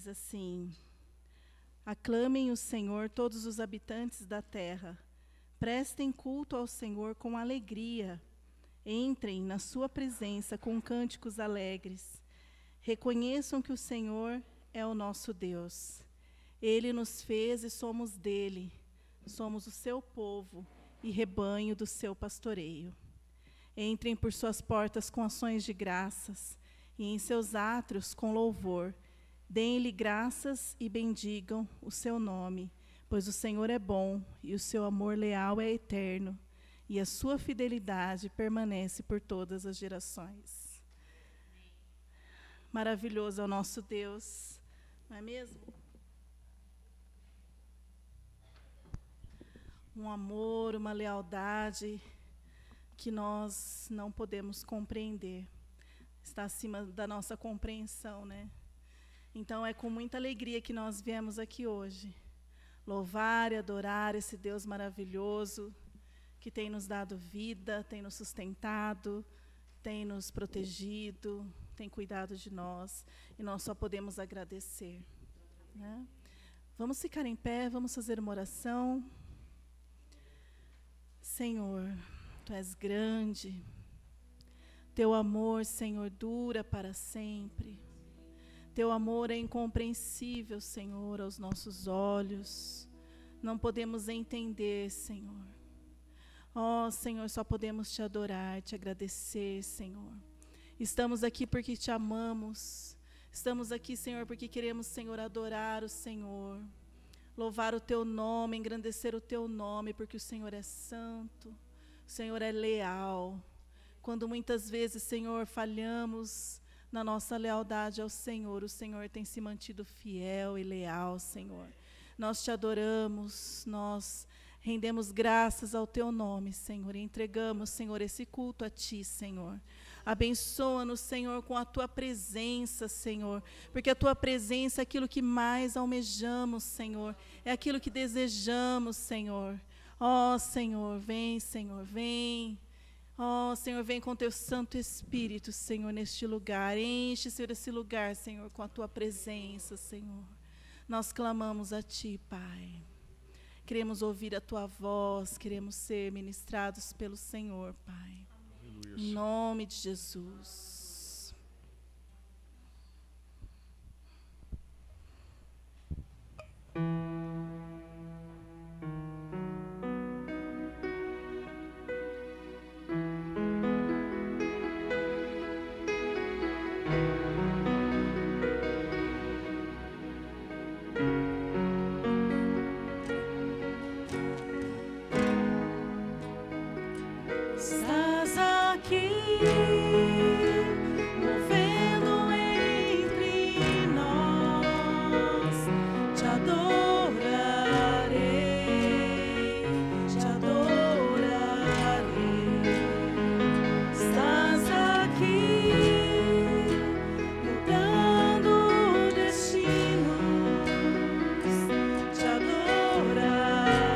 diz assim: aclamem o Senhor todos os habitantes da terra, prestem culto ao Senhor com alegria, entrem na sua presença com cânticos alegres, reconheçam que o Senhor é o nosso Deus. Ele nos fez e somos dele, somos o seu povo e rebanho do seu pastoreio. Entrem por suas portas com ações de graças, e em seus átrios com louvor. Deem-lhe graças e bendigam o seu nome, pois o Senhor é bom, e o seu amor leal é eterno, e a sua fidelidade permanece por todas as gerações. Maravilhoso é o nosso Deus, não é mesmo? Um amor, uma lealdade que nós não podemos compreender. Está acima da nossa compreensão, né? Então, é com muita alegria que nós viemos aqui hoje, louvar e adorar esse Deus maravilhoso, que tem nos dado vida, tem nos sustentado, tem nos protegido, tem cuidado de nós, e nós só podemos agradecer, né? Vamos ficar em pé, vamos fazer uma oração. Senhor, Tu és grande, Teu amor, Senhor, dura para sempre. Teu amor é incompreensível, Senhor, aos nossos olhos. Não podemos entender, Senhor. Ó, Senhor, só podemos Te adorar, Te agradecer, Senhor. Estamos aqui porque Te amamos. Estamos aqui, Senhor, porque queremos, Senhor, adorar o Senhor. Louvar o Teu nome, engrandecer o Teu nome, porque o Senhor é santo. O Senhor é leal. Quando muitas vezes, Senhor, falhamos na nossa lealdade ao Senhor, o Senhor tem se mantido fiel e leal, Senhor. Nós Te adoramos, nós rendemos graças ao Teu nome, Senhor, e entregamos, Senhor, esse culto a Ti, Senhor. Abençoa-nos, Senhor, com a Tua presença, Senhor, porque a Tua presença é aquilo que mais almejamos, Senhor, é aquilo que desejamos, Senhor. Ó, Senhor, vem, Senhor, vem. Ó, Senhor, vem com Teu Santo Espírito, Senhor, neste lugar. Enche, Senhor, esse lugar, Senhor, com a Tua presença, Senhor. Nós clamamos a Ti, Pai. Queremos ouvir a Tua voz, queremos ser ministrados pelo Senhor, Pai. Aleluia. Em nome de Jesus. Estás aqui, movendo entre nós, Te adorarei, Te adorarei. Estás aqui, mudando destinos, Te adorarei,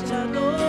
Te adorarei.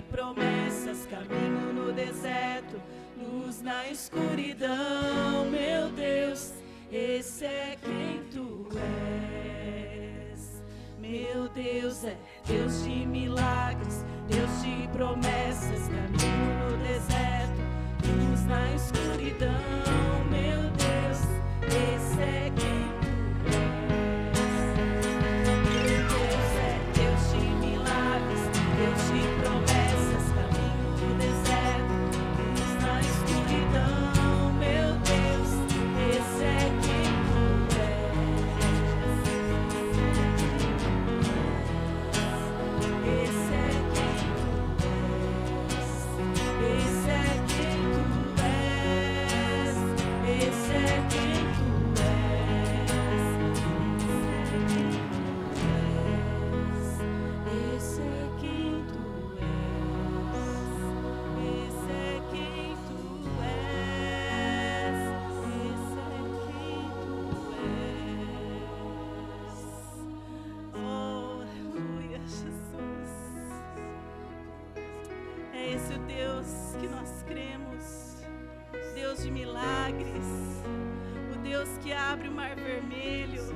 de promessas, caminho no deserto, luz na escuridão. Meu Deus, esse é quem tu és. Meu Deus é Deus de milagres, Deus de promessas, caminho no deserto, luz na escuridão. Meu Deus, esse é quem tu és. Meu Deus é Deus de milagres, Deus de promessas, caminho no deserto, luz na escuridão. Meu Deus, esse é quem tu és. Esse é quem tu és. Esse é quem tu és. Esse é quem tu és. Esse é quem tu és. Esse é quem tu és. Esse é quem tu és. Oh, aleluia, Jesus. É esse o Deus que nós cremos, Deus de milagres, o Deus que abre o mar vermelho,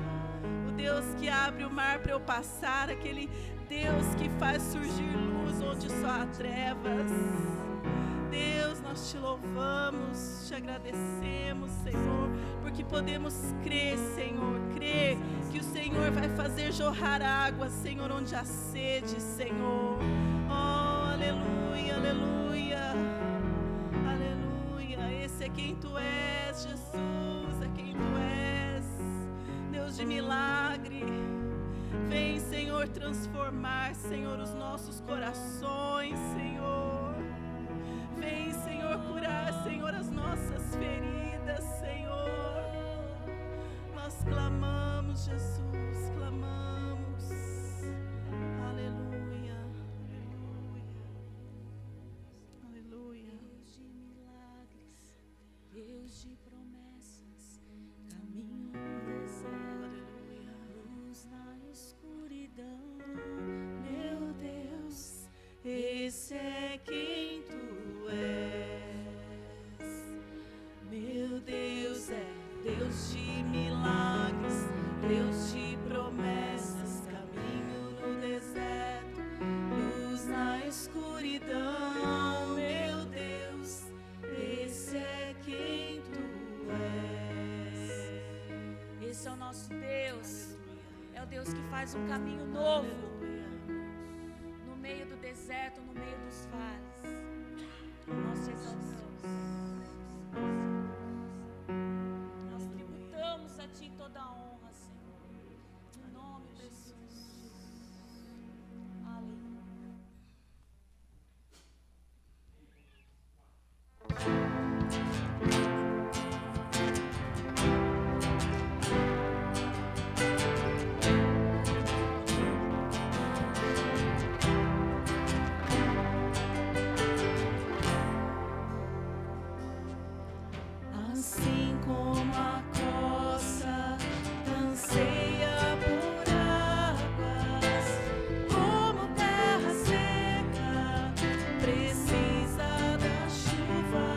o Deus que abre o mar para eu passar, aquele Deus que faz surgir luz onde só há trevas. Deus, nós te louvamos, te agradecemos, Senhor, porque podemos crer, Senhor, crer que o Senhor vai fazer jorrar água, Senhor, onde há sede, Senhor. Oh, aleluia, aleluia, aleluia. Esse é quem tu és, Jesus, é quem tu és, Deus de milagre. Vem, Senhor, transformar, Senhor, os nossos corações, Senhor. Vem, Senhor, curar, Senhor, as nossas feridas, Senhor. Nós clamamos, Jesus, clamamos. Aleluia, aleluia, aleluia. Deus de milagres, Deus de promessas, caminho no deserto, luz na escuridão. Meu Deus, esse é quem tu és. Meu Deus é Deus de milagres, Deus de promessas, caminho no deserto, luz na escuridão. Meu Deus, esse é quem tu és. Esse é o nosso Deus, é o Deus que faz um caminho novo no meio do deserto, no meio dos vales. Nós te exaltamos. Nós tributamos a Ti toda a honra, Senhor. Em nome de Jesus. Aleluia. Assim como a costa anseia por águas, como terra seca precisa da chuva,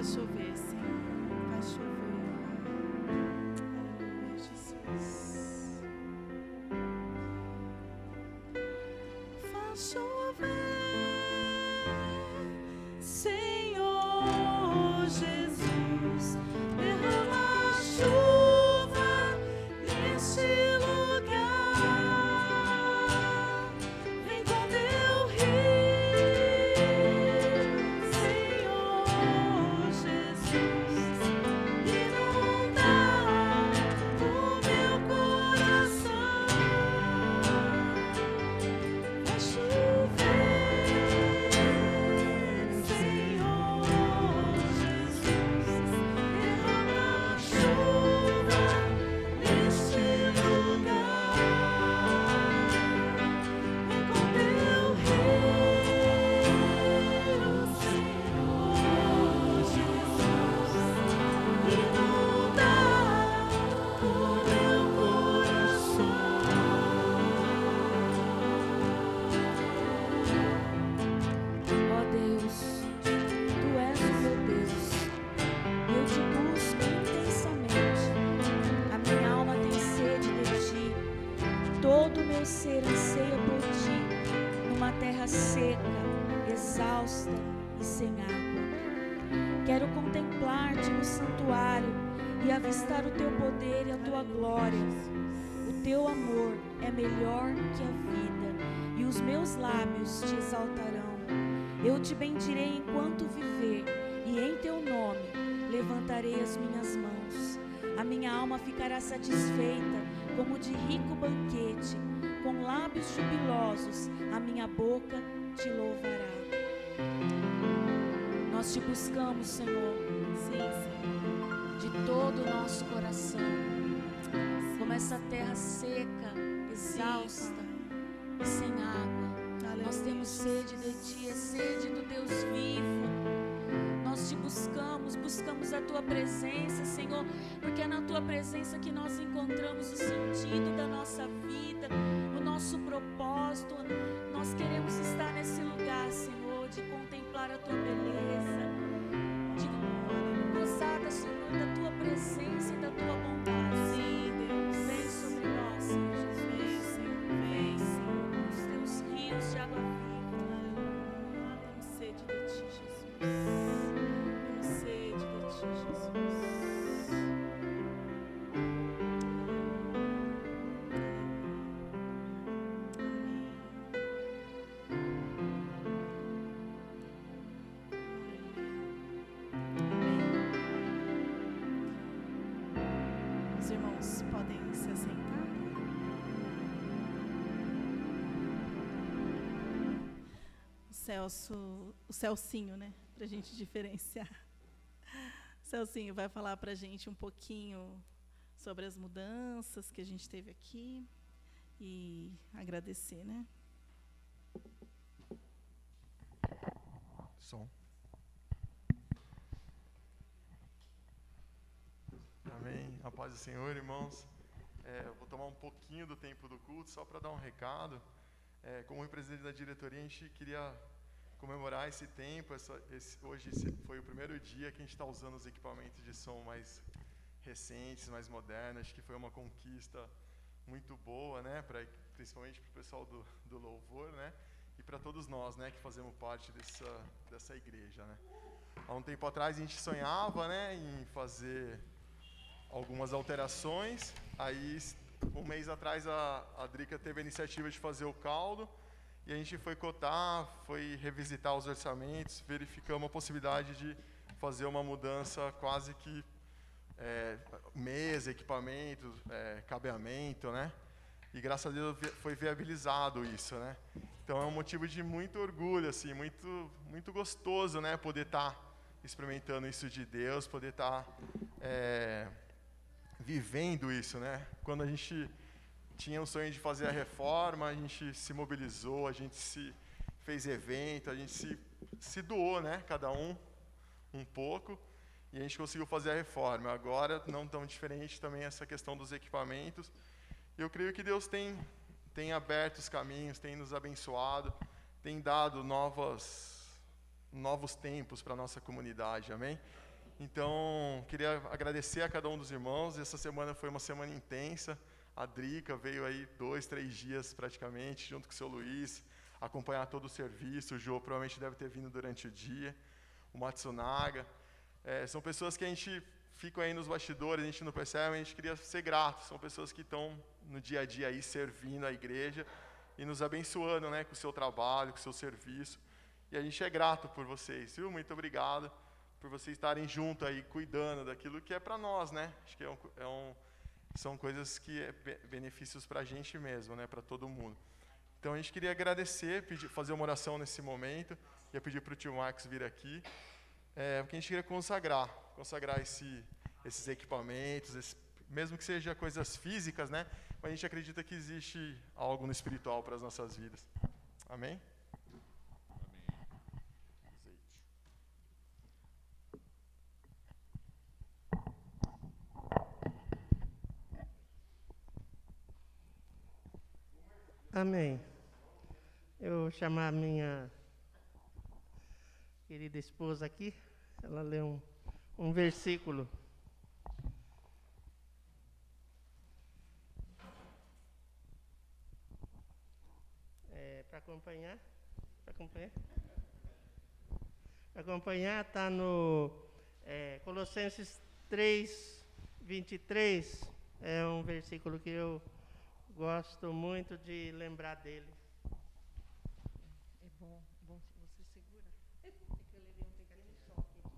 chover, Senhor. Vai chover. Aleluia, Jesus. Faz chover, Senhor Jesus. Derrama chuva neste lugar. Vem com teu rio, Senhor Jesus. Inunda o meu coração. Vai chover, Senhor Jesus. Derrama chuva neste lugar. Vem com teu rio, Senhor Jesus. Inunda o meu coração. Ó Deus, Tu és o meu Deus, eu te busco intensamente. A minha alma tem sede de Ti, todo o meu ser anseia por Ti, numa terra seca, exausta e sem água. Quero contemplar-Te no santuário e avistar o Teu poder e a Tua glória. O Teu amor é melhor que a vida, e os meus lábios Te exaltarão. Eu Te bendirei enquanto viver, e em Teu nome levantarei as minhas mãos. A minha alma ficará satisfeita como de rico banquete, com lábios jubilosos a minha boca Te louvará. Nós Te buscamos, Senhor, Sim, Senhor. de todo o nosso coração, como essa terra seca, exausta e sem água. Nós temos sede de Ti, é sede do Deus vivo. Nós Te buscamos a Tua presença, Senhor, porque é na Tua presença que nós encontramos o sentido da nossa vida, o nosso propósito. Nós queremos estar nesse lugar, Senhor, de contemplar a Tua beleza, de gozar, Senhor, da Tua presença e da Tua bondade. Sim, Deus. Vem sobre nós, Senhor Jesus. Vem, Senhor. Vem, Senhor. Os Teus rios de água viva. Aleluia. Temos sede de Ti, Jesus. Temos sede de Ti, Jesus. Os irmãos podem se assentar. O Celcinho, né? Para a gente diferenciar. O Celcinho vai falar para a gente um pouquinho sobre as mudanças que a gente teve aqui e agradecer, né? Som. Amém. A paz do Senhor, irmãos. Eu vou tomar um pouquinho do tempo do culto só para dar um recado. Como representante da diretoria, a gente queria comemorar esse tempo. Hoje foi o primeiro dia que a gente está usando os equipamentos de som mais recentes, mais modernos. Acho que foi uma conquista muito boa, né? Principalmente para o pessoal do louvor, né? E para todos nós, né? Que fazemos parte dessa igreja, né? Há um tempo atrás a gente sonhava, né? Em fazer algumas alterações. Aí, um mês atrás, a Drica teve a iniciativa de fazer o caldo. E a gente foi cotar, foi revisitar os orçamentos, verificamos a possibilidade de fazer uma mudança quase que mesa, equipamento, cabeamento, né? E graças a Deus foi viabilizado isso, né? Então é um motivo de muito orgulho, assim, muito, muito gostoso, né? Poder estar experimentando isso de Deus, poder estar vivendo isso, né? Quando a gente tinha o sonho de fazer a reforma, a gente se mobilizou, a gente se fez evento, a gente se doou, né? Cada um pouco, e a gente conseguiu fazer a reforma. Agora, não tão diferente também essa questão dos equipamentos. Eu creio que Deus tem aberto os caminhos, tem nos abençoado, tem dado novos tempos para a nossa comunidade, amém? Então, queria agradecer a cada um dos irmãos. Essa semana foi uma semana intensa. A Drica veio aí 2, 3 dias praticamente, junto com o seu Luiz, acompanhar todo o serviço. O Jô provavelmente deve ter vindo durante o dia. O Matsunaga. São pessoas que a gente fica aí nos bastidores, a gente não percebe, a gente queria ser grato. São pessoas que estão no dia a dia aí servindo a igreja e nos abençoando, né, com o seu trabalho, com o seu serviço. E a gente é grato por vocês, viu? Muito obrigado por vocês estarem junto aí, cuidando daquilo que é para nós, né? Acho que são coisas que benefícios para a gente mesmo, né? Para todo mundo. Então a gente queria agradecer, fazer uma oração nesse momento. Ia pedir para o tio Marcos vir aqui, porque a gente queria consagrar esses equipamentos, mesmo que seja coisas físicas, né? Mas a gente acredita que existe algo no espiritual para as nossas vidas. Amém? Amém. Eu vou chamar a minha querida esposa aqui, ela lê um versículo. Para acompanhar, está no Colossenses 3, 23. É um versículo que eu gosto muito de lembrar dele. É bom se você segura. É que eu levei um pequeno choque aqui.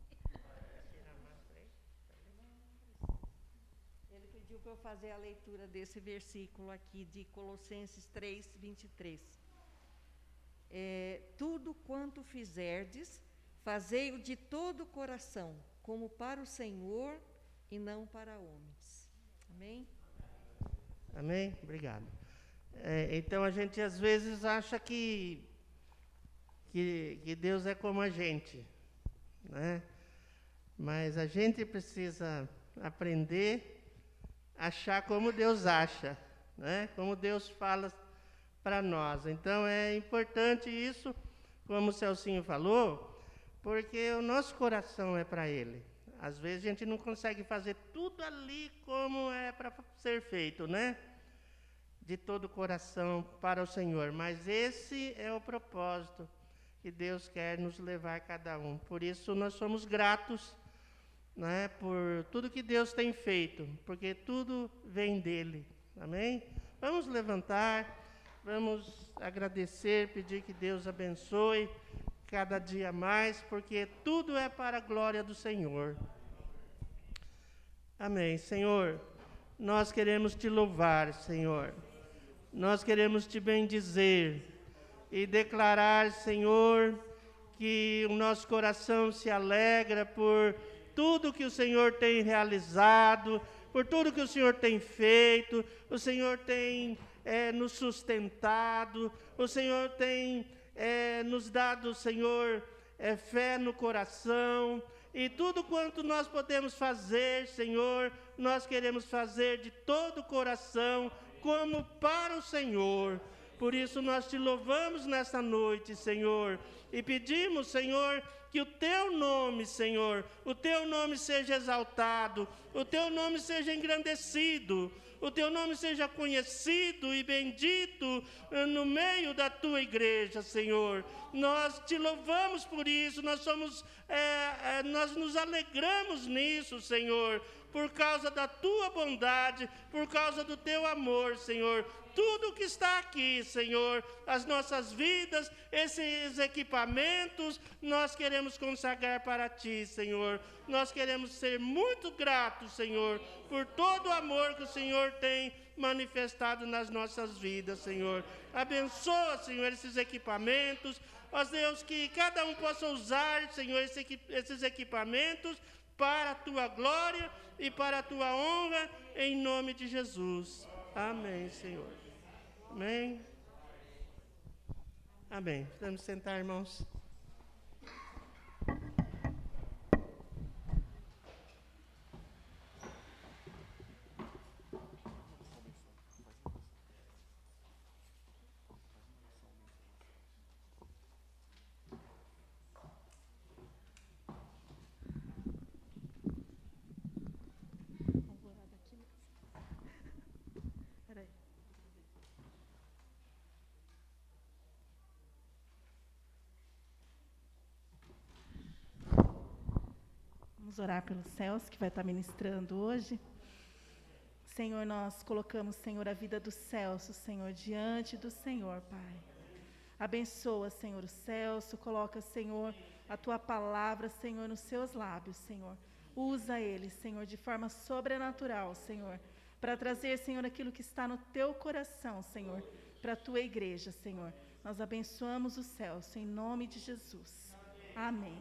Ele pediu para eu fazer a leitura desse versículo aqui de Colossenses 3, 23. Tudo quanto fizerdes, fazei-o de todo o coração, como para o Senhor e não para homens. Amém? Amém? Obrigado. Então a gente às vezes acha que Deus é como a gente, né? Mas a gente precisa aprender a achar como Deus acha, né? Como Deus fala para nós. Então é importante isso, como o Celcinho falou, porque o nosso coração é para Ele. Às vezes a gente não consegue fazer tudo ali como é para ser feito, né? De todo o coração para o Senhor. Mas esse é o propósito que Deus quer nos levar cada um. Por isso nós somos gratos, né, por tudo que Deus tem feito, porque tudo vem dEle. Amém? Vamos levantar, vamos agradecer, pedir que Deus abençoe cada dia mais, porque tudo é para a glória do Senhor. Amém. Senhor, nós queremos te louvar, Senhor. Nós queremos te bendizer e declarar, Senhor, que o nosso coração se alegra por tudo que o Senhor tem realizado, por tudo que o Senhor tem feito. O Senhor tem nos sustentado, o Senhor tem nos dado, Senhor, fé no coração, e tudo quanto nós podemos fazer, Senhor, nós queremos fazer de todo o coração, como para o Senhor. Por isso nós te louvamos nesta noite, Senhor, e pedimos, Senhor, que o teu nome, Senhor, o teu nome seja exaltado, o teu nome seja engrandecido, o teu nome seja conhecido e bendito no meio da tua igreja, Senhor. Nós te louvamos por isso, nós nos alegramos nisso, Senhor, por causa da tua bondade, por causa do teu amor, Senhor. Tudo que está aqui, Senhor, as nossas vidas, esses equipamentos, nós queremos consagrar para ti, Senhor. Nós queremos ser muito gratos, Senhor, por todo o amor que o Senhor tem manifestado nas nossas vidas, Senhor. Abençoa, Senhor, esses equipamentos. Ó Deus, que cada um possa usar, Senhor, esses equipamentos para a tua glória e para a tua honra, em nome de Jesus. Amém, Senhor. Amém. Amém. Vamos sentar, irmãos. Vamos orar pelos céus, que vai estar ministrando hoje. Senhor, nós colocamos, Senhor, a vida do Celso, Senhor, diante do Senhor, Pai. Abençoa, Senhor, o Celso, coloca, Senhor, a Tua palavra, Senhor, nos seus lábios, Senhor. Usa ele, Senhor, de forma sobrenatural, Senhor, para trazer, Senhor, aquilo que está no Teu coração, Senhor, para a Tua igreja, Senhor. Nós abençoamos o Celso, em nome de Jesus. Amém.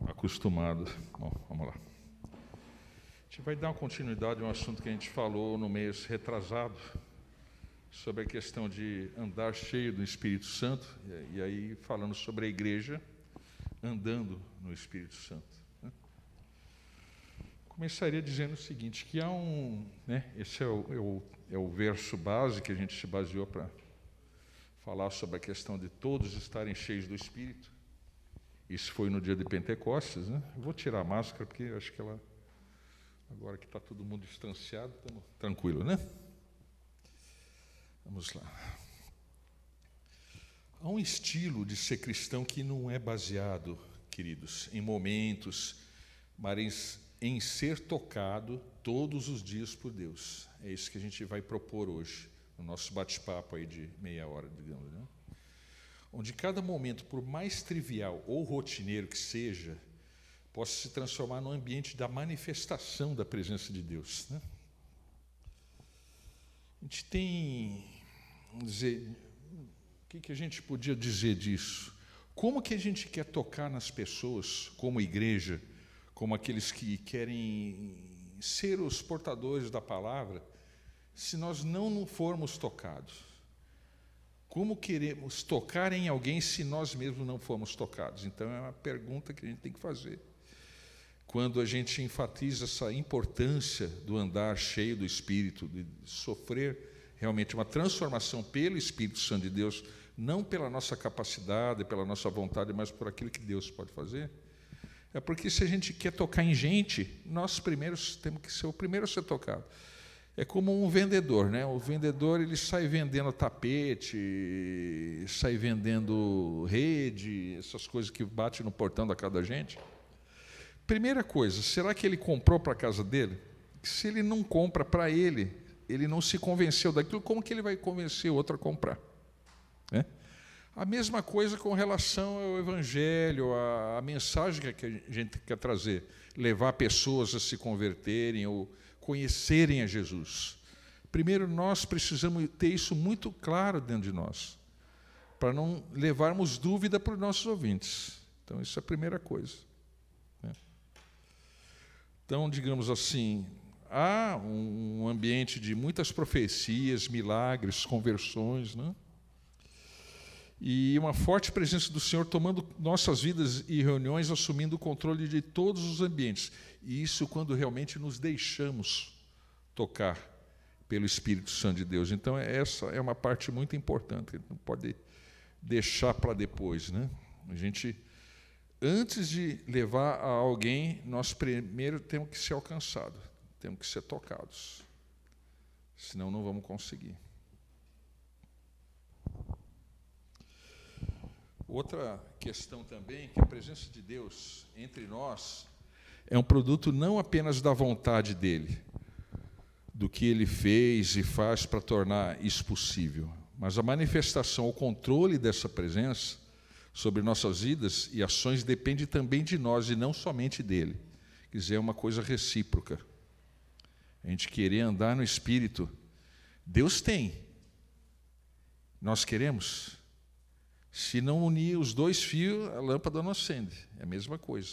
Acostumado. Bom, vamos lá. A gente vai dar uma continuidade a um assunto que a gente falou no mês retrasado, sobre a questão de andar cheio do Espírito Santo, e aí falando sobre a igreja andando no Espírito Santo. Começaria dizendo o seguinte, que há esse é o verso base que a gente se baseou para falar sobre a questão de todos estarem cheios do Espírito. Isso foi no dia de Pentecostes, né? Eu vou tirar a máscara, porque eu acho que ela, agora que está todo mundo distanciado, estamos tranquilo, né? Vamos lá. Há um estilo de ser cristão que não é baseado, queridos, em momentos, mas em ser tocado todos os dias por Deus. É isso que a gente vai propor hoje, no nosso bate-papo aí de meia hora, digamos, né? Onde cada momento, por mais trivial ou rotineiro que seja, possa se transformar num ambiente da manifestação da presença de Deus, né? A gente tem, vamos dizer, o que a gente podia dizer disso? Como que a gente quer tocar nas pessoas, como igreja, como aqueles que querem ser os portadores da palavra, se nós não formos tocados? Como queremos tocar em alguém se nós mesmos não formos tocados? Então, é uma pergunta que a gente tem que fazer. Quando a gente enfatiza essa importância do andar cheio do Espírito, de sofrer realmente uma transformação pelo Espírito Santo de Deus, não pela nossa capacidade, pela nossa vontade, mas por aquilo que Deus pode fazer, é porque se a gente quer tocar em gente, nós primeiros temos que ser o primeiro a ser tocado. É como um vendedor, né? O vendedor, ele sai vendendo tapete, sai vendendo rede, essas coisas que batem no portão da casa da gente. Primeira coisa, será que ele comprou para a casa dele? Se ele não compra para ele não se convenceu daquilo, como que ele vai convencer o outro a comprar? Né? A mesma coisa com relação ao Evangelho, a mensagem que a gente quer trazer, levar pessoas a se converterem ou conhecerem a Jesus. Primeiro, nós precisamos ter isso muito claro dentro de nós, para não levarmos dúvida para os nossos ouvintes. Então, isso é a primeira coisa. Né? Então, digamos assim, há um ambiente de muitas profecias, milagres, conversões, né? E uma forte presença do Senhor tomando nossas vidas e reuniões, assumindo o controle de todos os ambientes. E isso quando realmente nos deixamos tocar pelo Espírito Santo de Deus. Então, essa é uma parte muito importante, não pode deixar para depois, né? A gente, antes de levar a alguém, nós primeiro temos que ser alcançados, temos que ser tocados. Senão não vamos conseguir. Outra questão também, que a presença de Deus entre nós é um produto não apenas da vontade dEle, do que Ele fez e faz para tornar isso possível, mas a manifestação, o controle dessa presença sobre nossas vidas e ações depende também de nós e não somente dele. Quer dizer, é uma coisa recíproca. A gente querer andar no Espírito. Deus tem. Nós queremos. Se não unir os dois fios, a lâmpada não acende. É a mesma coisa.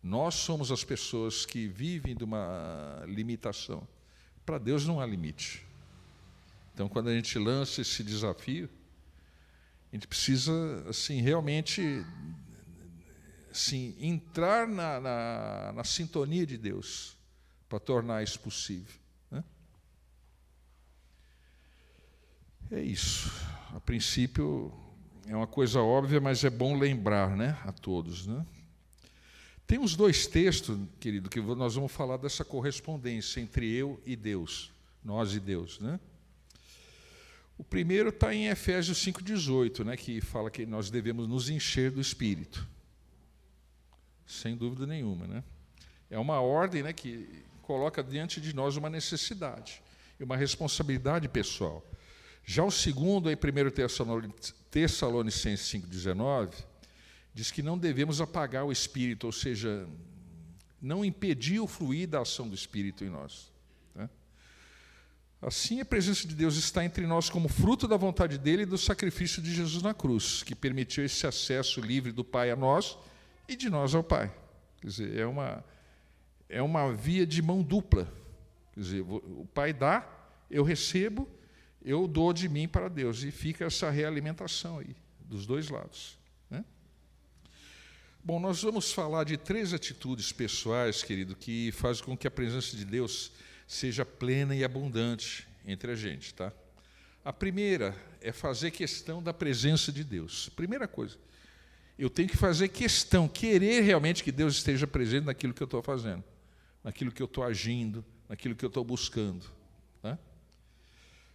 Nós somos as pessoas que vivem de uma limitação. Para Deus não há limite. Então, quando a gente lança esse desafio, a gente precisa, assim, realmente, assim, entrar na sintonia de Deus para tornar isso possível, né? É isso. A princípio, é uma coisa óbvia, mas é bom lembrar, né, a todos, né? Tem uns dois textos, querido, que nós vamos falar dessa correspondência entre eu e Deus, nós e Deus, né? O primeiro está em Efésios 5,18, né, que fala que nós devemos nos encher do Espírito. Sem dúvida nenhuma, né? É uma ordem, né, que coloca diante de nós uma necessidade e uma responsabilidade pessoal. Já o segundo, em 1 Tessalonicenses 5,19, diz que não devemos apagar o Espírito, ou seja, não impedir o fluir da ação do Espírito em nós, né? Assim, a presença de Deus está entre nós como fruto da vontade dele e do sacrifício de Jesus na cruz, que permitiu esse acesso livre do Pai a nós e de nós ao Pai. Quer dizer, é uma via de mão dupla. Quer dizer, o Pai dá, eu recebo, eu dou de mim para Deus, e fica essa realimentação aí, dos dois lados, né? Bom, nós vamos falar de 3 atitudes pessoais, querido, que fazem com que a presença de Deus seja plena e abundante entre a gente, tá? A primeira é fazer questão da presença de Deus. Primeira coisa, eu tenho que fazer questão, querer realmente que Deus esteja presente naquilo que eu estou fazendo, naquilo que eu estou agindo, naquilo que eu estou buscando, tá?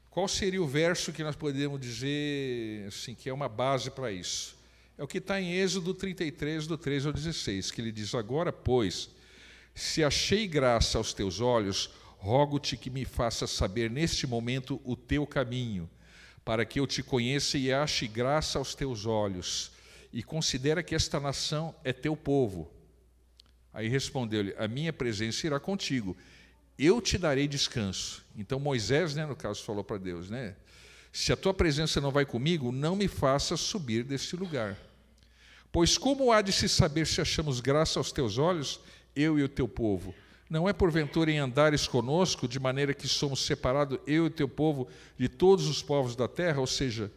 Qual seria o verso que nós podemos dizer assim, que é uma base para isso? É o que está em Êxodo 33, do 13 ao 16, que ele diz: agora, pois, se achei graça aos teus olhos, rogo-te que me faças saber neste momento o teu caminho, para que eu te conheça e ache graça aos teus olhos, e considera que esta nação é teu povo. Aí respondeu-lhe: a minha presença irá contigo, eu te darei descanso. Então Moisés, né, no caso, falou para Deus, né, se a tua presença não vai comigo, não me faças subir deste lugar. Pois como há de se saber se achamos graça aos teus olhos, eu e o teu povo? Não é porventura em andares conosco, de maneira que somos separados, eu e o teu povo, de todos os povos da terra? Ou seja,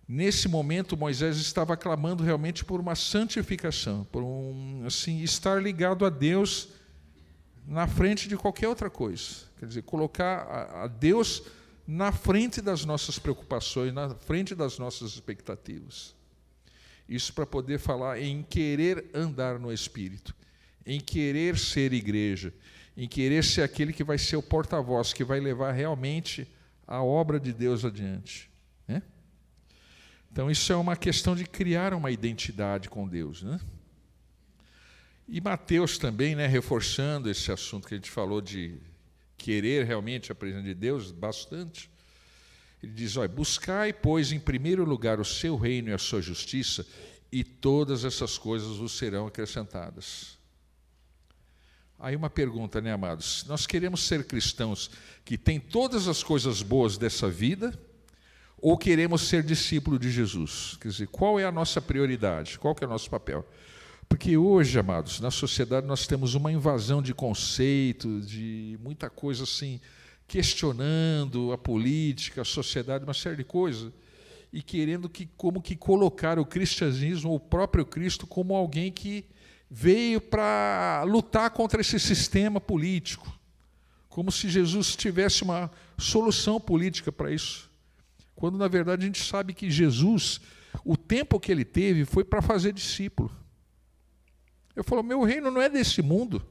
nesse momento Moisés estava clamando realmente por uma santificação, por assim, estar ligado a Deus na frente de qualquer outra coisa. Quer dizer, colocar a Deus na frente das nossas preocupações, na frente das nossas expectativas. Isso para poder falar em querer andar no Espírito, em querer ser igreja, em querer ser aquele que vai ser o porta-voz, que vai levar realmente a obra de Deus adiante, né? Então, isso é uma questão de criar uma identidade com Deus, né? E Mateus também, né, reforçando esse assunto que a gente falou de querer realmente a presença de Deus, bastante. Ele diz: olha, buscai, pois, em primeiro lugar o seu reino e a sua justiça, e todas essas coisas vos serão acrescentadas. Aí uma pergunta, né, amados? Nós queremos ser cristãos que têm todas as coisas boas dessa vida, ou queremos ser discípulo de Jesus? Quer dizer, qual é a nossa prioridade? Qual que é o nosso papel? Porque hoje, amados, na sociedade nós temos uma invasão de conceitos, de muita coisa assim, questionando a política, a sociedade, uma série de coisas, e querendo como que colocar o cristianismo, ou o próprio Cristo, como alguém que veio para lutar contra esse sistema político, como se Jesus tivesse uma solução política para isso, quando na verdade a gente sabe que Jesus, o tempo que ele teve foi para fazer discípulo. Eu falo, meu reino não é desse mundo.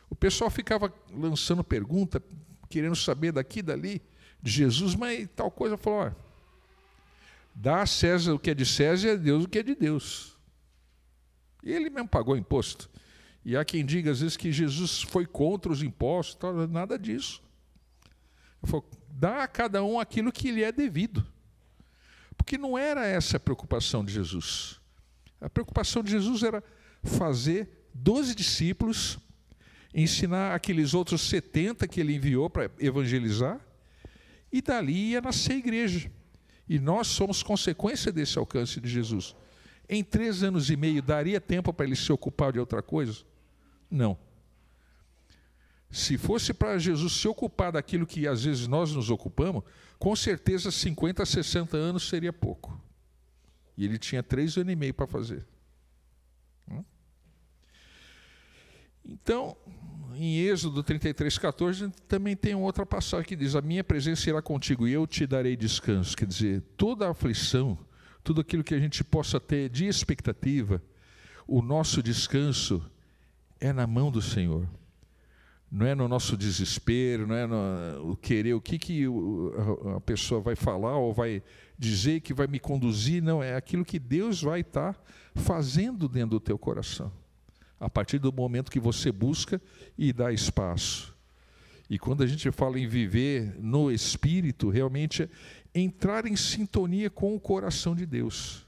O pessoal ficava lançando pergunta, querendo saber daqui e dali, de Jesus, mas tal coisa. Eu falo, olha, dá a César o que é de César e a Deus o que é de Deus. E ele mesmo pagou imposto. E há quem diga, às vezes, que Jesus foi contra os impostos, tal, nada disso. Eu falo, dá a cada um aquilo que lhe é devido. Porque não era essa a preocupação de Jesus. A preocupação de Jesus era fazer 12 discípulos, ensinar aqueles outros 70 que ele enviou para evangelizar, e dali ia nascer a igreja. E nós somos consequência desse alcance de Jesus. Em 3 anos e meio, daria tempo para ele se ocupar de outra coisa? Não. Se fosse para Jesus se ocupar daquilo que às vezes nós nos ocupamos, com certeza 50, 60 anos seria pouco. E ele tinha 3 anos e meio para fazer. Então, em Êxodo 33:14, também tem outra passagem que diz: a minha presença irá contigo e eu te darei descanso. Quer dizer, toda a aflição, tudo aquilo que a gente possa ter de expectativa, o nosso descanso é na mão do Senhor. Não é no nosso desespero, não é no querer, o que a pessoa vai falar ou vai dizer que vai me conduzir. Não, é aquilo que Deus vai estar fazendo dentro do teu coração, a partir do momento que você busca e dá espaço. E quando a gente fala em viver no Espírito, realmente é entrar em sintonia com o coração de Deus,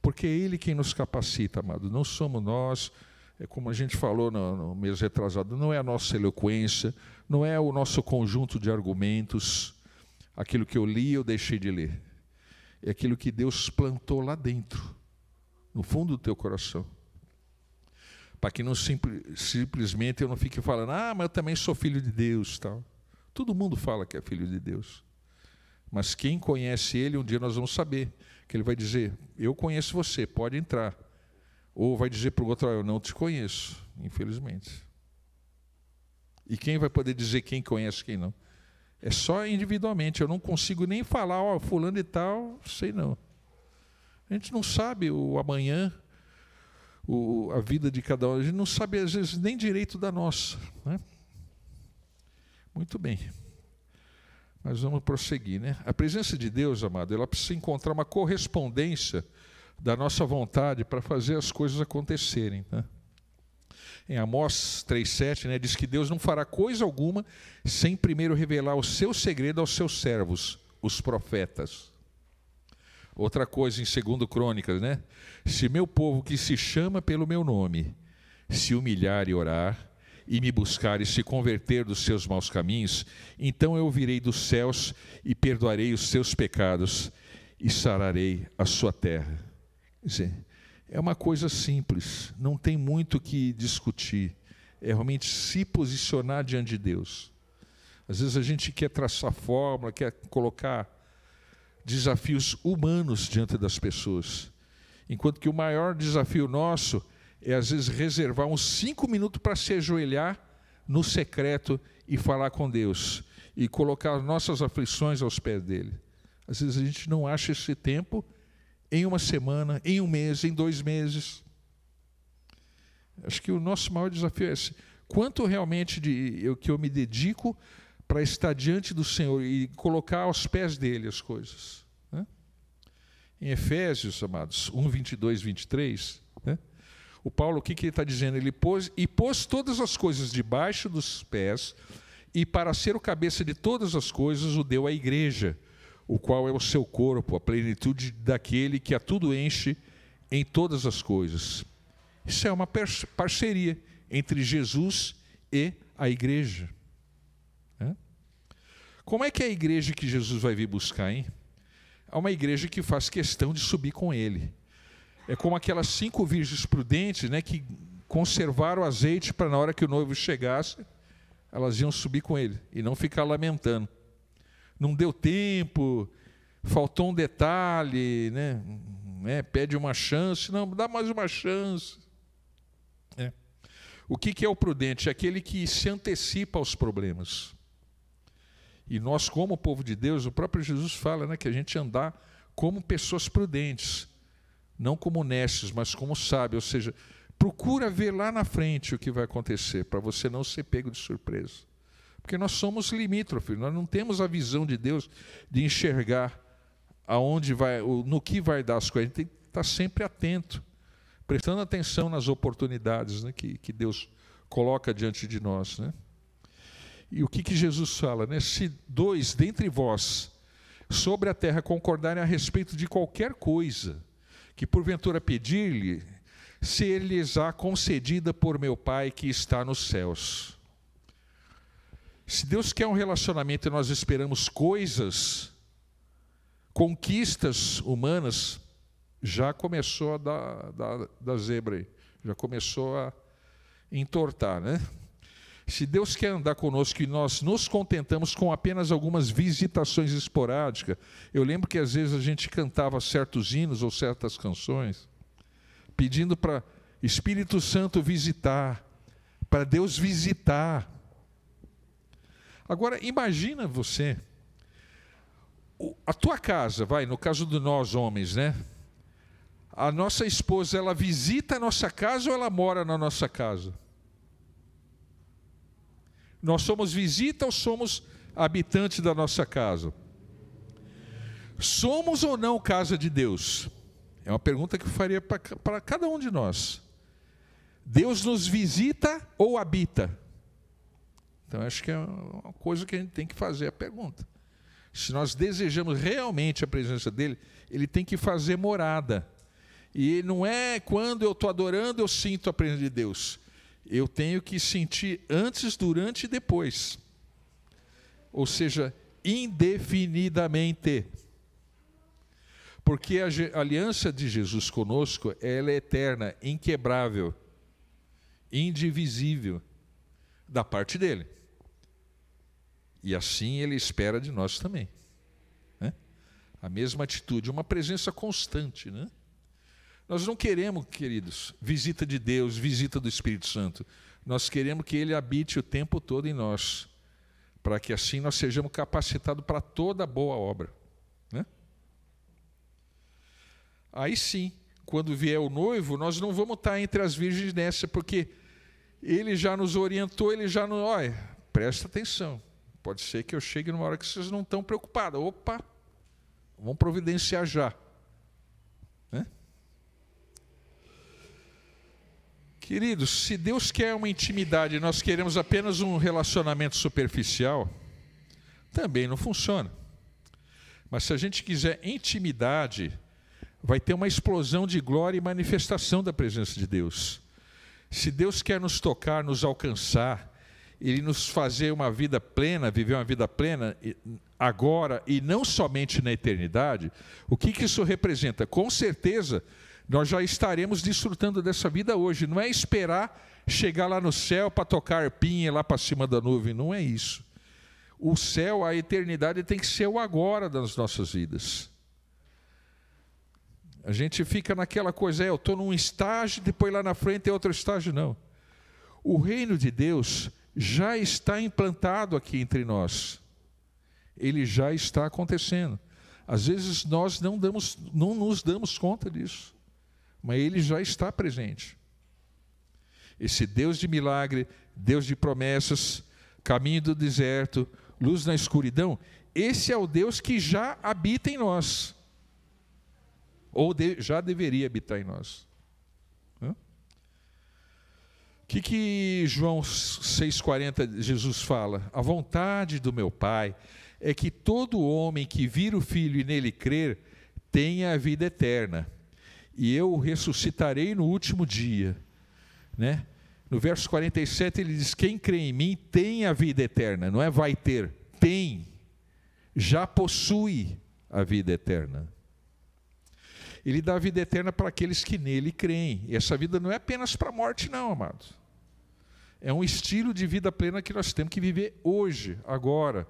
porque é Ele quem nos capacita, amado, não somos nós. É como a gente falou no mês retrasado, não é a nossa eloquência, não é o nosso conjunto de argumentos, aquilo que eu li eu deixei de ler. É aquilo que Deus plantou lá dentro, no fundo do teu coração. Para que não simplesmente eu não fique falando, mas eu também sou filho de Deus. Tal. Todo mundo fala que é filho de Deus. Mas quem conhece Ele, um dia nós vamos saber, que Ele vai dizer, eu conheço você, pode entrar. Ou vai dizer para o outro, eu não te conheço, infelizmente. E quem vai poder dizer quem conhece quem não? É só individualmente, eu não consigo nem falar, fulano e tal, sei não. A gente não sabe o amanhã, a vida de cada um, a gente não sabe às vezes nem direito da nossa. Né? Muito bem. Mas vamos prosseguir, né? A presença de Deus, amado, ela precisa encontrar uma correspondência da nossa vontade para fazer as coisas acontecerem. Né? Em Amós 3,7, né, diz que Deus não fará coisa alguma sem primeiro revelar o seu segredo aos seus servos, os profetas. Outra coisa em 2 Crônicas, né? Se meu povo que se chama pelo meu nome se humilhar e orar, e me buscar e se converter dos seus maus caminhos, então eu virei dos céus e perdoarei os seus pecados e sararei a sua terra. Quer dizer, é uma coisa simples, não tem muito o que discutir, é realmente se posicionar diante de Deus. Às vezes a gente quer traçar fórmula, quer colocar desafios humanos diante das pessoas, enquanto que o maior desafio nosso é às vezes reservar uns 5 minutos para se ajoelhar no secreto e falar com Deus, e colocar as nossas aflições aos pés dele. Às vezes a gente não acha esse tempo em uma semana, em um mês, em 2 meses. Acho que o nosso maior desafio é esse. Quanto realmente que eu me dedico para estar diante do Senhor e colocar aos pés dele as coisas. Né? Em Efésios, amados, 1, 22, 23, né? O Paulo, o que ele está dizendo? Ele pôs todas as coisas debaixo dos pés, e para ser o cabeça de todas as coisas o deu à igreja, o qual é o seu corpo, a plenitude daquele que a tudo enche em todas as coisas. Isso é uma parceria entre Jesus e a igreja. Como é que é a igreja que Jesus vai vir buscar, hein? É uma igreja que faz questão de subir com ele. É como aquelas 5 virgens prudentes, né, que conservaram o azeite para na hora que o noivo chegasse, elas iam subir com ele e não ficar lamentando. Não deu tempo, faltou um detalhe, né, pede uma chance, não, dá mais uma chance. O que é o prudente? É aquele que se antecipa aos problemas. E nós, como povo de Deus, o próprio Jesus fala, né, que a gente andar como pessoas prudentes, não como necios, mas como sábios, ou seja, procura ver lá na frente o que vai acontecer, para você não ser pego de surpresa. Porque nós somos limítrofes, nós não temos a visão de Deus de enxergar aonde vai, no que vai dar as coisas. A gente tem que estar sempre atento, prestando atenção nas oportunidades, né, que Deus coloca diante de nós. Né? E o que Jesus fala? Né? Se 2 dentre vós sobre a terra concordarem a respeito de qualquer coisa que porventura pedir-lhe, ser-lhes-á concedida por meu Pai que está nos céus. Se Deus quer um relacionamento e nós esperamos coisas, conquistas humanas, já começou a dar zebra aí, já começou a entortar, né? Se Deus quer andar conosco e nós nos contentamos com apenas algumas visitações esporádicas, eu lembro que às vezes a gente cantava certos hinos ou certas canções, pedindo para Espírito Santo visitar, para Deus visitar. Agora, imagina você, a tua casa, no caso de nós homens, né? A nossa esposa, ela visita a nossa casa ou ela mora na nossa casa? Nós somos visita ou somos habitantes da nossa casa? Somos ou não casa de Deus? É uma pergunta que eu faria para cada um de nós. Deus nos visita ou habita? Então, acho que é uma coisa que a gente tem que fazer a pergunta. Se nós desejamos realmente a presença dele, ele tem que fazer morada. E não é quando eu estou adorando, eu sinto a presença de Deus. Eu tenho que sentir antes, durante e depois. Ou seja, indefinidamente. Porque a aliança de Jesus conosco, ela é eterna, inquebrável, indivisível, da parte dele. E assim ele espera de nós também. Né? A mesma atitude, uma presença constante, né? Nós não queremos, queridos, visita de Deus, visita do Espírito Santo. Nós queremos que ele habite o tempo todo em nós, para que assim nós sejamos capacitados para toda boa obra. Né? Aí sim, quando vier o noivo, nós não vamos estar entre as virgens nessa, porque ele já nos orientou, ele já nos... Olha, presta atenção, pode ser que eu chegue numa hora que vocês não estão preocupados. Opa, vamos providenciar já. Né? Queridos, se Deus quer uma intimidade e nós queremos apenas um relacionamento superficial, também não funciona. Mas se a gente quiser intimidade, vai ter uma explosão de glória e manifestação da presença de Deus. Se Deus quer nos tocar, nos alcançar, Ele nos fazer uma vida plena, viver uma vida plena agora e não somente na eternidade, o que isso representa? Com certeza, nós já estaremos desfrutando dessa vida hoje. Não é esperar chegar lá no céu para tocar arpinha lá para cima da nuvem. Não é isso. O céu, a eternidade tem que ser o agora das nossas vidas. A gente fica naquela coisa, eu estou num estágio, depois lá na frente é outro estágio. Não. O reino de Deus já está implantado aqui entre nós. Ele já está acontecendo. Às vezes nós não nos damos conta disso. Mas ele já está presente. Esse Deus de milagre, Deus de promessas, caminho do deserto, luz na escuridão, esse é o Deus que já habita em nós. Ou já deveria habitar em nós. O que João 6,40 Jesus fala? A vontade do meu Pai é que todo homem que vir o Filho e nele crer tenha a vida eterna. E eu o ressuscitarei no último dia. Né? No verso 47 ele diz, quem crê em mim tem a vida eterna. Não é vai ter, tem. Já possui a vida eterna. Ele dá a vida eterna para aqueles que nele creem. E essa vida não é apenas para a morte não, amados. É um estilo de vida plena que nós temos que viver hoje, agora.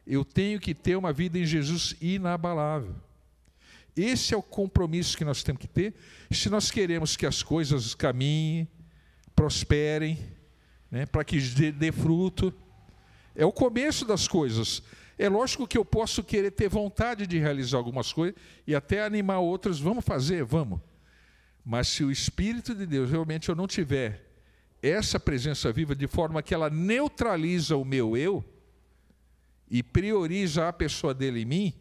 Eu tenho que ter uma vida em Jesus inabalável. Esse é o compromisso que nós temos que ter, se nós queremos que as coisas caminhem, prosperem, né, para que dê fruto. É o começo das coisas. É lógico que eu posso querer ter vontade de realizar algumas coisas e até animar outras, vamos fazer, vamos. Mas se o Espírito de Deus realmente eu não tiver essa presença viva de forma que ela neutraliza o meu eu e prioriza a pessoa dele em mim,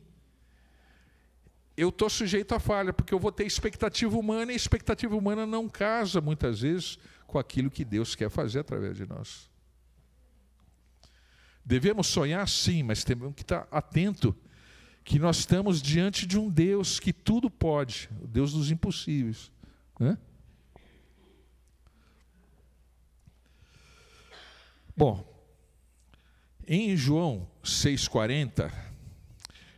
eu estou sujeito à falha, porque eu vou ter expectativa humana, e a expectativa humana não casa, muitas vezes, com aquilo que Deus quer fazer através de nós. Devemos sonhar, sim, mas temos que estar atento que nós estamos diante de um Deus que tudo pode, o Deus dos impossíveis, né? Bom, em João 6,40,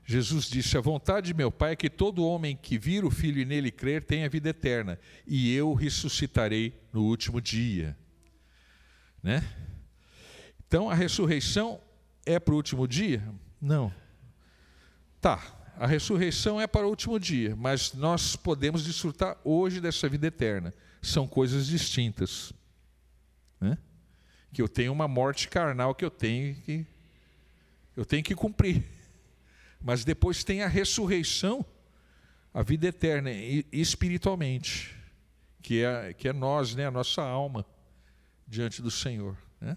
Jesus disse: a vontade de meu Pai é que todo homem que vir o Filho e nele crer tenha vida eterna, e eu ressuscitarei no último dia. Né? Então, a ressurreição é para o último dia? Não. Tá, a ressurreição é para o último dia, mas nós podemos desfrutar hoje dessa vida eterna. São coisas distintas. Né? Que eu tenho uma morte carnal que eu tenho que cumprir. Mas depois tem a ressurreição, a vida eterna, espiritualmente, que é nós, né, a nossa alma, diante do Senhor. Né?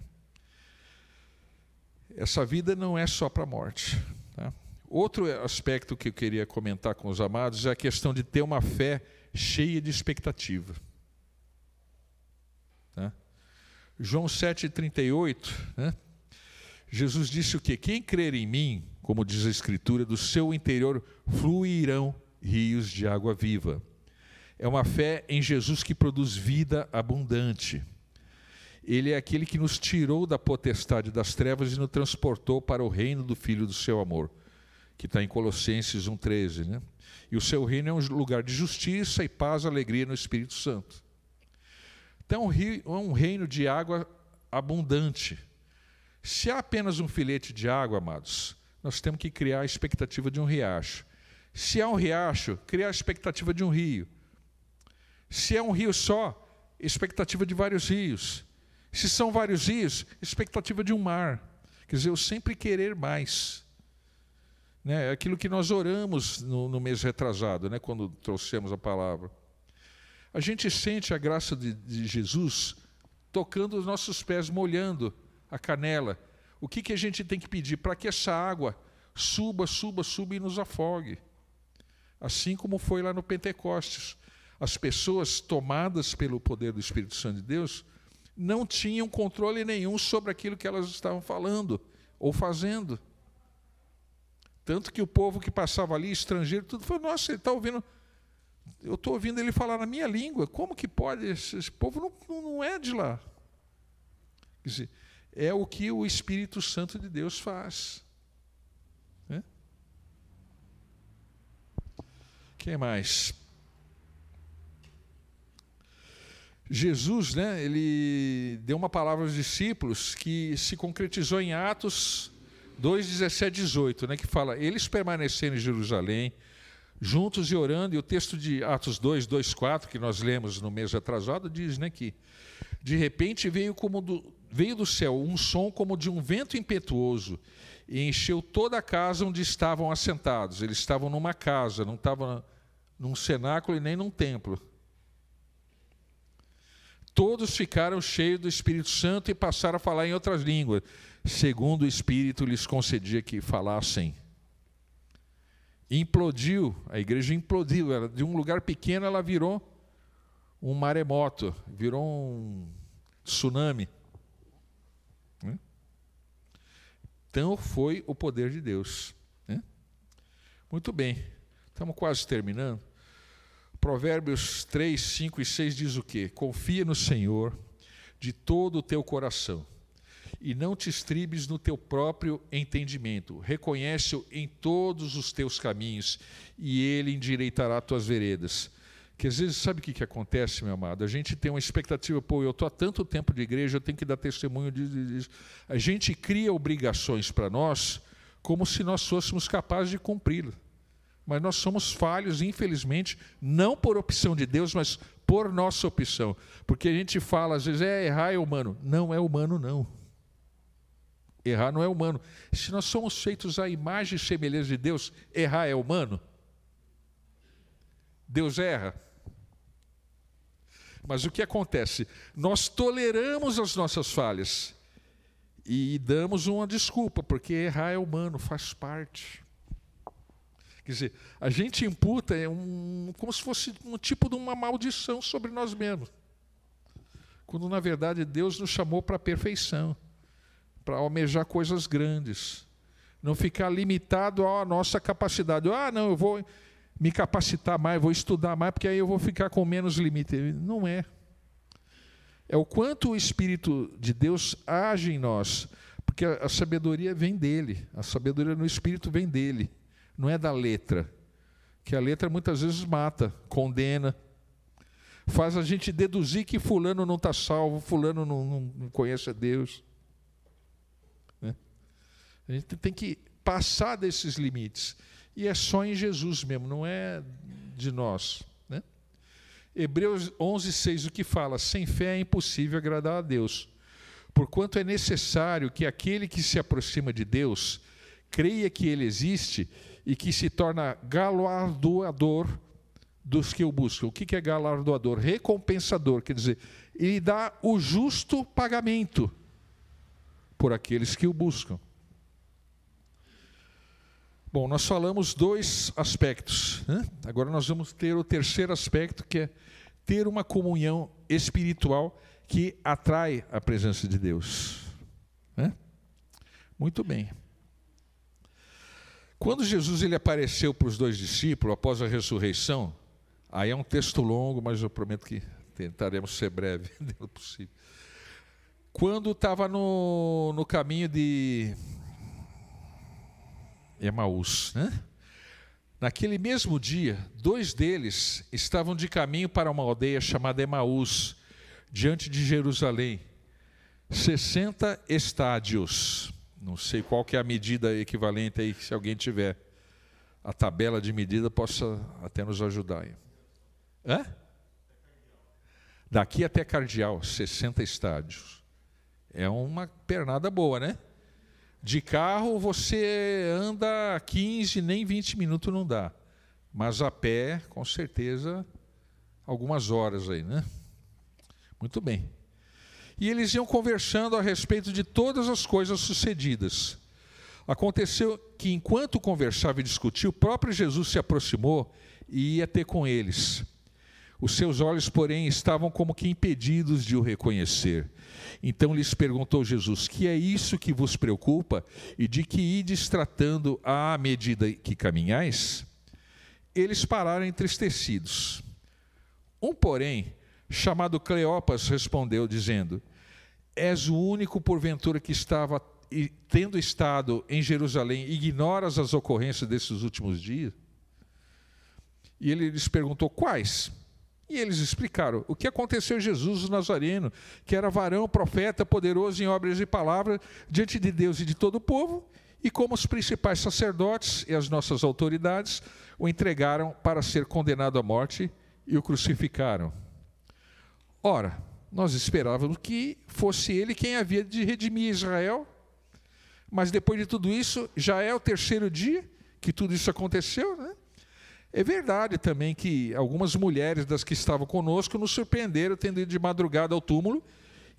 Essa vida não é só para a morte. Tá? Outro aspecto que eu queria comentar com os amados é a questão de ter uma fé cheia de expectativa. Tá? João 7,38, né? Jesus disse o quê? Quem crer em mim, como diz a Escritura, do seu interior fluirão rios de água viva. É uma fé em Jesus que produz vida abundante. Ele é aquele que nos tirou da potestade das trevas e nos transportou para o reino do Filho do seu amor, que está em Colossenses 1,13. Né? E o seu reino é um lugar de justiça e paz, alegria no Espírito Santo. Então, é um reino de água abundante. Se há apenas um filete de água, amados, nós temos que criar a expectativa de um riacho. Se há um riacho, criar a expectativa de um rio. Se é um rio só, expectativa de vários rios. Se são vários rios, expectativa de um mar. Quer dizer, eu sempre querer mais. Né? Aquilo que nós oramos no mês retrasado, né? Quando trouxemos a palavra. A gente sente a graça de Jesus tocando os nossos pés, molhando a canela. O que a gente tem que pedir? Para que essa água suba e nos afogue. Assim como foi lá no Pentecostes. As pessoas tomadas pelo poder do Espírito Santo de Deus não tinham controle nenhum sobre aquilo que elas estavam falando ou fazendo. Tanto que o povo que passava ali, estrangeiro, tudo falou: nossa, ele está ouvindo, eu estou ouvindo ele falar na minha língua, como que pode? Esse povo não é de lá. Quer dizer, é o que o Espírito Santo de Deus faz. Né? Quem mais? Jesus, né, ele deu uma palavra aos discípulos que se concretizou em Atos 2:17-18, né, que fala: eles permaneceram em Jerusalém, juntos e orando, e o texto de Atos 2:2-4, que nós lemos no mês atrasado, diz, né, que de repente veio do céu um som como de um vento impetuoso e encheu toda a casa onde estavam assentados. Eles estavam numa casa, não estavam num cenáculo e nem num templo. Todos ficaram cheios do Espírito Santo e passaram a falar em outras línguas, segundo o Espírito lhes concedia que falassem. Implodiu, a igreja implodiu. De um lugar pequeno ela virou um maremoto, virou um tsunami. Então foi o poder de Deus. Muito bem, estamos quase terminando. Provérbios 3, 5 e 6 diz o quê? Confia no Senhor de todo o teu coração e não te estribes no teu próprio entendimento. Reconhece-o em todos os teus caminhos e ele endireitará tuas veredas. Que às vezes, sabe o que acontece, meu amado? A gente tem uma expectativa, pô, eu estou há tanto tempo de igreja, eu tenho que dar testemunho disso. A gente cria obrigações para nós como se nós fôssemos capazes de cumpri-las. Mas nós somos falhos, infelizmente, não por opção de Deus, mas por nossa opção. Porque a gente fala, às vezes, errar é humano. Não é humano, não. Errar não é humano. Se nós somos feitos à imagem e semelhança de Deus, errar é humano? Deus erra. Mas o que acontece? Nós toleramos as nossas falhas e damos uma desculpa, porque errar é humano, faz parte. Quer dizer, a gente imputa como se fosse um tipo de uma maldição sobre nós mesmos. Quando, na verdade, Deus nos chamou para a perfeição, para almejar coisas grandes. Não ficar limitado à nossa capacidade. Ah, não, eu vou me capacitar mais, vou estudar mais, porque aí eu vou ficar com menos limite. Não é. É o quanto o Espírito de Deus age em nós, porque a sabedoria vem dele, a sabedoria no Espírito vem dele, não é da letra, que a letra muitas vezes mata, condena, faz a gente deduzir que fulano não está salvo, fulano não conhece a Deus. Né? A gente tem que passar desses limites, e é só em Jesus mesmo, não é de nós. Né? Hebreus 11:6, o que fala? Sem fé é impossível agradar a Deus, porquanto é necessário que aquele que se aproxima de Deus creia que Ele existe e que se torna galardoador dos que o buscam. O que é galardoador? Recompensador, quer dizer, Ele dá o justo pagamento por aqueles que o buscam. Bom, nós falamos 2 aspectos, né? Agora nós vamos ter o terceiro aspecto, que é ter uma comunhão espiritual que atrai a presença de Deus. Né? Muito bem. Quando Jesus ele apareceu para os 2 discípulos, após a ressurreição, aí é um texto longo, mas eu prometo que tentaremos ser breve, dentro do possível. Quando estava no caminho de Emaús, né? Naquele mesmo dia, 2 deles estavam de caminho para uma aldeia chamada Emaús, diante de Jerusalém, 60 estádios. Não sei qual que é a medida equivalente aí, se alguém tiver a tabela de medida, possa até nos ajudar aí. Hã? Daqui até Cardeal, 60 estádios. É uma pernada boa, né? De carro você anda 15, nem 20 minutos não dá. Mas a pé, com certeza, algumas horas aí, né? Muito bem. E eles iam conversando a respeito de todas as coisas sucedidas. Aconteceu que, enquanto conversava e discutia, o próprio Jesus se aproximou e ia ter com eles. Os seus olhos, porém, estavam como que impedidos de o reconhecer. Então lhes perguntou Jesus: que é isso que vos preocupa e de que ides tratando à medida que caminhais? Eles pararam entristecidos. Um, porém, chamado Cleopas, respondeu, dizendo: és o único, porventura, que estava, tendo estado em Jerusalém, ignoras as ocorrências desses últimos dias? E ele lhes perguntou: quais? E eles explicaram o que aconteceu a Jesus o Nazareno, que era varão, profeta, poderoso em obras e palavras, diante de Deus e de todo o povo, e como os principais sacerdotes e as nossas autoridades o entregaram para ser condenado à morte e o crucificaram. Ora, nós esperávamos que fosse ele quem havia de redimir Israel, mas depois de tudo isso, já é o 3º dia que tudo isso aconteceu, né? É verdade também que algumas mulheres das que estavam conosco nos surpreenderam tendo ido de madrugada ao túmulo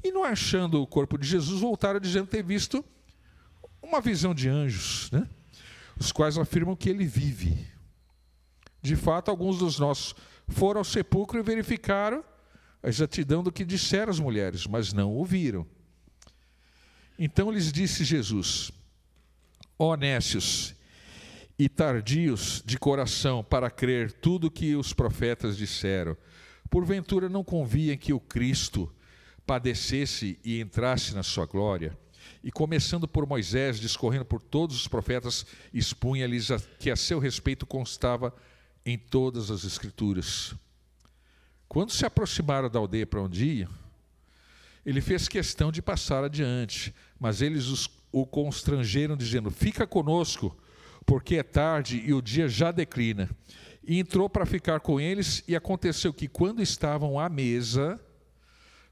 e, não achando o corpo de Jesus, voltaram dizendo ter visto uma visão de anjos, né? Os quais afirmam que ele vive. De fato, alguns dos nossos foram ao sepulcro e verificaram a exatidão do que disseram as mulheres, mas não o viram. Então lhes disse Jesus: ó nécios e tardios de coração para crer tudo o que os profetas disseram, porventura não convinha que o Cristo padecesse e entrasse na sua glória? E começando por Moisés, discorrendo por todos os profetas, expunha-lhes que a seu respeito constava em todas as Escrituras. Quando se aproximaram da aldeia para onde iam, ele fez questão de passar adiante, mas eles o constrangeram, dizendo: fica conosco, porque é tarde e o dia já declina. E entrou para ficar com eles, e aconteceu que, quando estavam à mesa,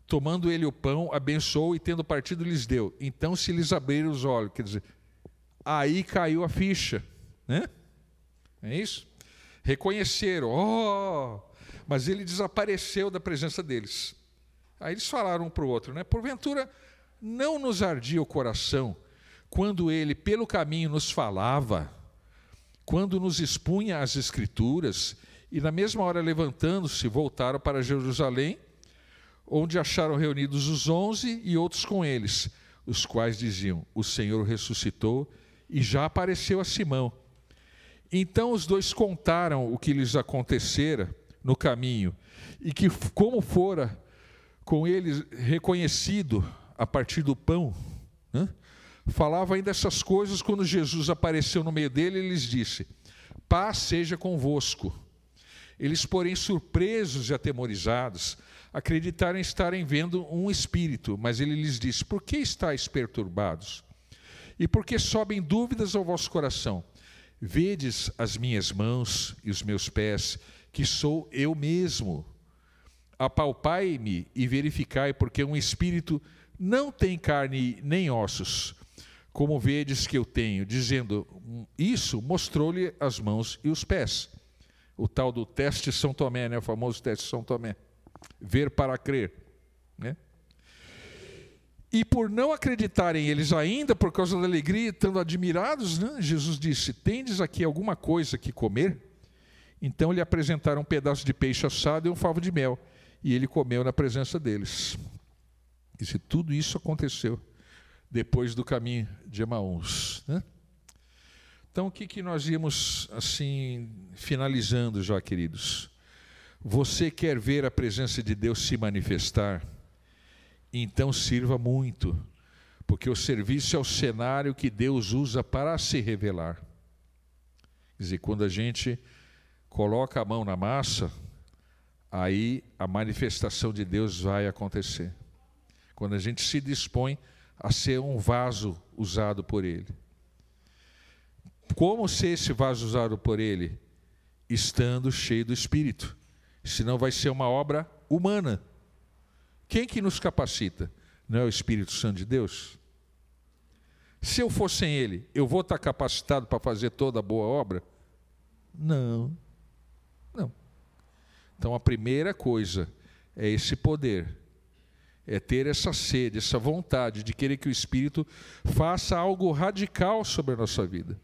tomando ele o pão, abençoou e, tendo partido, lhes deu. Então se lhes abriram os olhos, quer dizer, aí caiu a ficha, né? É isso? Reconheceram, mas ele desapareceu da presença deles. Aí eles falaram um para o outro, né? Porventura não nos ardia o coração quando ele pelo caminho nos falava, quando nos expunha as Escrituras, e na mesma hora, levantando-se, voltaram para Jerusalém, onde acharam reunidos os 11 e outros com eles, os quais diziam: o Senhor ressuscitou e já apareceu a Simão. Então os dois contaram o que lhes acontecera no caminho, e que como fora com eles reconhecido a partir do pão, né? Falava ainda essas coisas quando Jesus apareceu no meio dele e lhes disse: paz seja convosco. Eles, porém, surpresos e atemorizados, acreditaram estarem vendo um espírito, mas ele lhes disse: por que estáis perturbados? E por que sobem dúvidas ao vosso coração? Vedes as minhas mãos e os meus pés, que sou eu mesmo. Apalpai-me e verificai, porque um espírito não tem carne nem ossos, como vedes que eu tenho. Dizendo isso, mostrou-lhe as mãos e os pés. O tal do teste São Tomé, né? O famoso teste São Tomé. Ver para crer, né? E por não acreditarem eles ainda, por causa da alegria, estando admirados, né? Jesus disse: tendes aqui alguma coisa que comer? Então lhe apresentaram um pedaço de peixe assado e um favo de mel, e ele comeu na presença deles. E tudo isso aconteceu depois do caminho de Emaús, né? Então, o que nós íamos, assim, finalizando já, queridos? Você quer ver a presença de Deus se manifestar? Então sirva muito, porque o serviço é o cenário que Deus usa para se revelar. Quer dizer, quando a gente coloca a mão na massa, aí a manifestação de Deus vai acontecer. Quando a gente se dispõe a ser um vaso usado por Ele. Como ser esse vaso usado por Ele? Estando cheio do Espírito. Senão vai ser uma obra humana. Quem que nos capacita? Não é o Espírito Santo de Deus? Se eu for sem Ele, eu vou estar capacitado para fazer toda a boa obra? Não. Não. Então a primeira coisa é esse poder. É ter essa sede, essa vontade de querer que o Espírito faça algo radical sobre a nossa vida.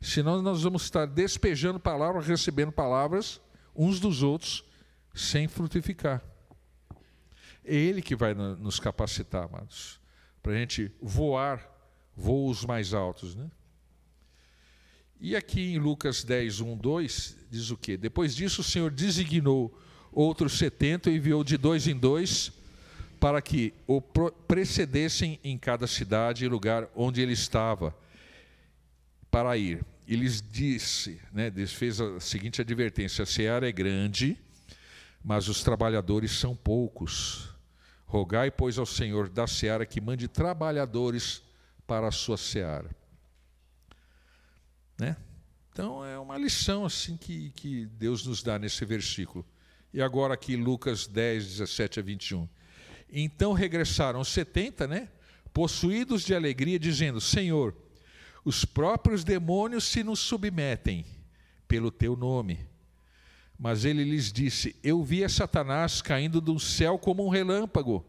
Senão nós vamos estar despejando palavras, recebendo palavras uns dos outros, sem frutificar. É Ele que vai nos capacitar, amados, para a gente voar voos mais altos, né? E aqui em Lucas 10, 1, 2, diz o quê? Depois disso o Senhor designou outros 70 e enviou de 2 em 2 para que o precedessem em cada cidade e lugar onde ele estava para ir. E lhes disse, né, fez a seguinte advertência: a seara é grande, mas os trabalhadores são poucos. Rogai, pois, ao Senhor da seara que mande trabalhadores para a sua seara. Né? Então é uma lição assim que Deus nos dá nesse versículo. E agora aqui Lucas 10, 17 a 21. Então regressaram os 70, né, possuídos de alegria, dizendo: Senhor, os próprios demônios se nos submetem pelo teu nome. Mas ele lhes disse: eu vi a Satanás caindo do céu como um relâmpago.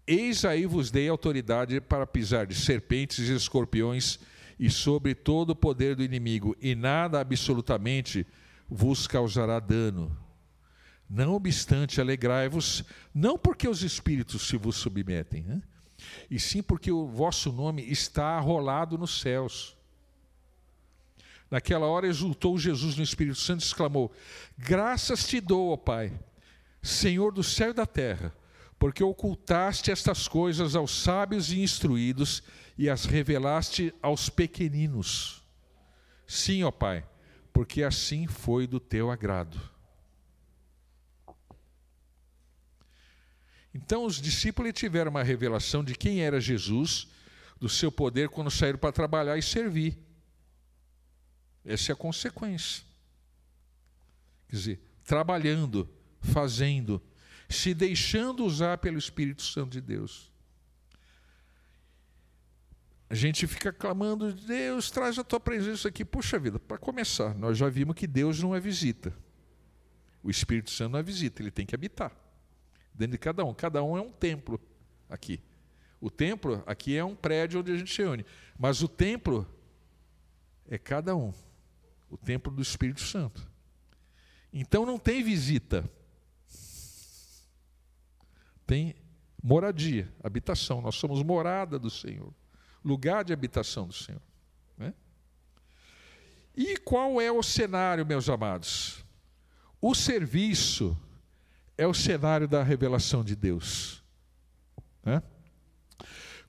Eis aí vos dei autoridade para pisar de serpentes e escorpiões e sobre todo o poder do inimigo, e nada absolutamente vos causará dano. Não obstante, alegrai-vos, não porque os espíritos se vos submetem, né? E sim porque o vosso nome está arrolado nos céus. Naquela hora exultou Jesus no Espírito Santo e exclamou: graças te dou, ó Pai, Senhor do céu e da terra, porque ocultaste estas coisas aos sábios e instruídos e as revelaste aos pequeninos. Sim, ó Pai, porque assim foi do teu agrado. Então os discípulos tiveram uma revelação de quem era Jesus, do seu poder quando saíram para trabalhar e servir. Essa é a consequência. Quer dizer, trabalhando, fazendo, se deixando usar pelo Espírito Santo de Deus. A gente fica clamando: Deus, traz a tua presença aqui. Puxa vida, para começar, nós já vimos que Deus não é visita. O Espírito Santo não é visita, ele tem que habitar dentro de cada um. Cada um é um templo aqui. O templo aqui é um prédio onde a gente se reúne. Mas o templo é cada um. O templo do Espírito Santo. Então não tem visita. Tem moradia, habitação. Nós somos morada do Senhor. Lugar de habitação do Senhor. E qual é o cenário, meus amados? O serviço é o cenário da revelação de Deus. Né?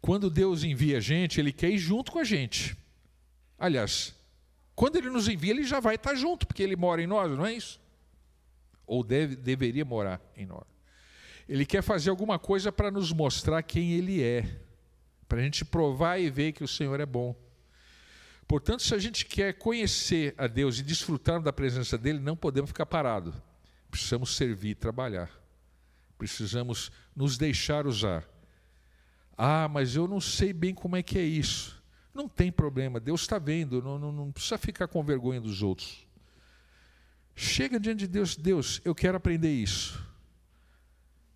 Quando Deus envia a gente, Ele quer ir junto com a gente. Aliás, quando Ele nos envia, Ele já vai estar junto, porque Ele mora em nós, não é isso? Ou deveria morar em nós. Ele quer fazer alguma coisa para nos mostrar quem Ele é, para a gente provar e ver que o Senhor é bom. Portanto, se a gente quer conhecer a Deus e desfrutar da presença dEle, não podemos ficar parados. Precisamos servir e trabalhar. Precisamos nos deixar usar. Ah, mas eu não sei bem como é que é isso. Não tem problema, Deus está vendo, não precisa ficar com vergonha dos outros. Chega diante de Deus, Deus, eu quero aprender isso.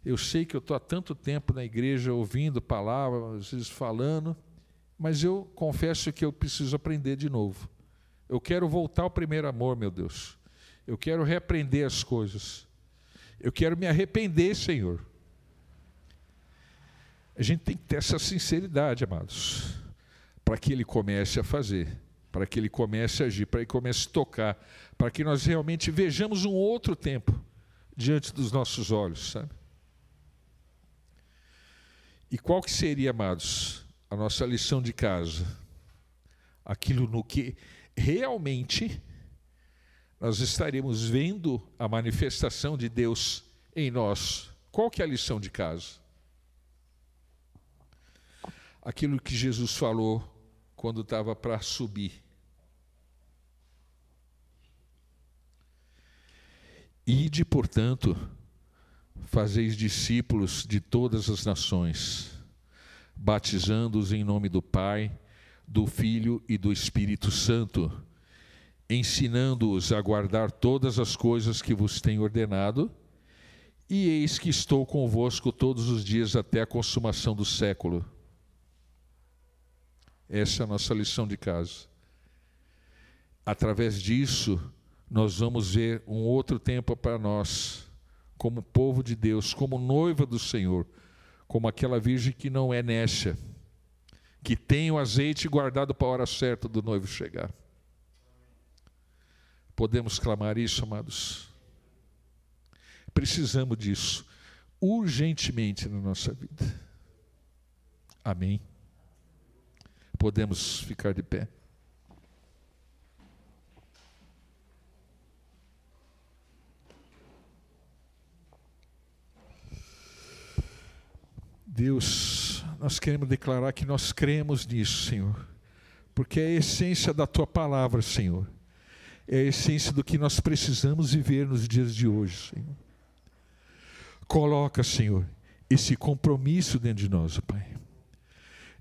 Eu sei que eu estou há tanto tempo na igreja ouvindo palavras, às vezes falando, mas eu confesso que eu preciso aprender de novo. Eu quero voltar ao primeiro amor, meu Deus. Eu quero reaprender as coisas. Eu quero me arrepender, Senhor. A gente tem que ter essa sinceridade, amados, para que Ele comece a fazer, para que Ele comece a agir, para que Ele comece a tocar, para que nós realmente vejamos um outro tempo diante dos nossos olhos, sabe? E qual que seria, amados, a nossa lição de casa? Aquilo no que realmente nós estaremos vendo a manifestação de Deus em nós. Qual que é a lição de casa? Aquilo que Jesus falou quando estava para subir. Ide, portanto, fazeis discípulos de todas as nações, batizando-os em nome do Pai, do Filho e do Espírito Santo, ensinando-os a guardar todas as coisas que vos tenho ordenado, e eis que estou convosco todos os dias até a consumação do século. Essa é a nossa lição de casa. Através disso, nós vamos ver um outro tempo para nós, como povo de Deus, como noiva do Senhor, como aquela virgem que não é nécia, que tem o azeite guardado para a hora certa do noivo chegar. Podemos clamar isso, amados? Precisamos disso urgentemente na nossa vida. Amém? Podemos ficar de pé. Deus, nós queremos declarar que nós cremos nisso, Senhor, porque é a essência da Tua palavra, Senhor. É a essência do que nós precisamos viver nos dias de hoje, Senhor. Coloca, Senhor, esse compromisso dentro de nós, Pai,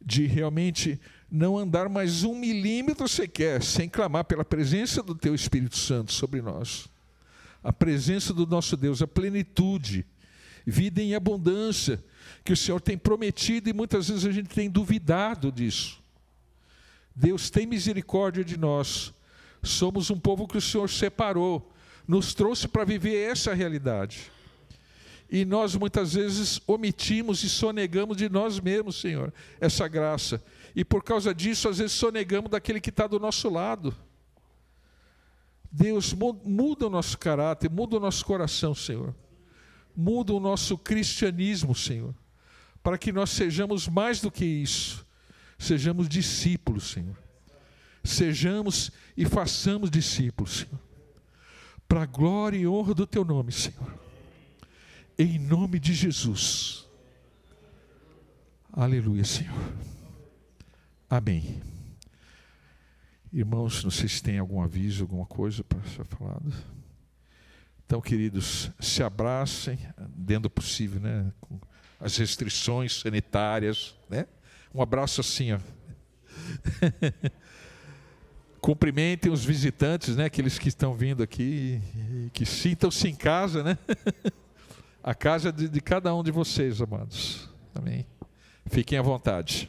de realmente não andar mais 1 milímetro sequer sem clamar pela presença do Teu Espírito Santo sobre nós. A presença do nosso Deus, a plenitude, vida em abundância, que o Senhor tem prometido e muitas vezes a gente tem duvidado disso. Deus tem misericórdia de nós. Somos um povo que o Senhor separou, nos trouxe para viver essa realidade. E nós muitas vezes omitimos e sonegamos de nós mesmos, Senhor, essa graça. E por causa disso, às vezes sonegamos daquele que está do nosso lado. Deus, muda o nosso caráter, muda o nosso coração, Senhor. Muda o nosso cristianismo, Senhor, para que nós sejamos mais do que isso. Sejamos discípulos, Senhor. Sejamos e façamos discípulos, Senhor, para a glória e honra do Teu nome, Senhor. Em nome de Jesus. Aleluia, Senhor. Amém. Irmãos, não sei se tem algum aviso, alguma coisa para ser falado. Então, queridos, se abracem, dentro do possível, né? Com as restrições sanitárias, né? Um abraço assim, ó. Cumprimentem os visitantes, né? Aqueles que estão vindo aqui, que sintam-se em casa, né? A casa de cada um de vocês, amados. Amém. Fiquem à vontade.